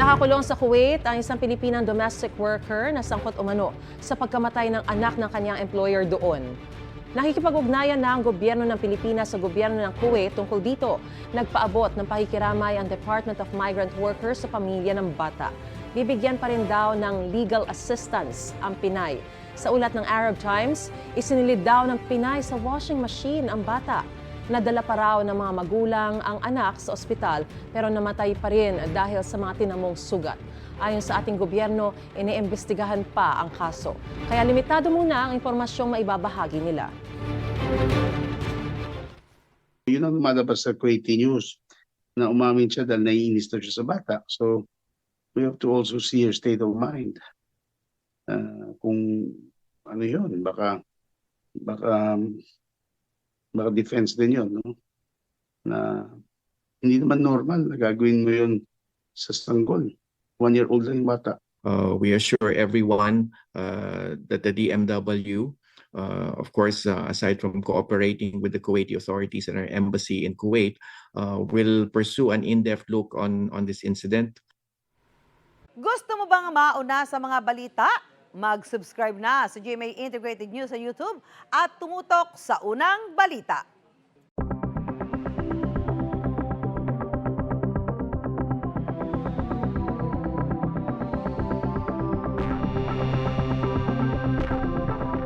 Nakakulong sa Kuwait ang isang Pilipinang domestic worker na sangkot umano sa pagkamatay ng anak ng kanyang employer doon. Nakikipag-ugnayan na ang gobyerno ng Pilipinas sa gobyerno ng Kuwait tungkol dito. Nagpaabot ng pakikiramay ang Department of Migrant Workers sa pamilya ng bata. Bibigyan pa rin daw ng legal assistance ang Pinay. Sa ulat ng Arab Times, isinilid daw ng Pinay sa washing machine ang bata. Nadala pa raw ng mga magulang ang anak sa ospital pero namatay pa rin dahil sa mga tinamong sugat. Ayon sa ating gobyerno, iniimbestigahan pa ang kaso. Kaya limitado muna ang impormasyong maibabahagi nila. Yun ang lumalabas sa Kuwaiti News na umamin siya dahil naiinis na siya sa bata. So we have to also see her state of mind. Kung ano yun, baka defense din yun, no? Na hindi naman normal na gagawin mo yun sa sanggol. 1-year-old lang yung bata. We assure everyone that the DMW, of course, aside from cooperating with the Kuwaiti authorities and our embassy in Kuwait, will pursue an in-depth look on this incident. Gusto mo bang mauna sa mga balita? Mag-subscribe na sa GMA Integrated News sa YouTube at tumutok sa unang balita.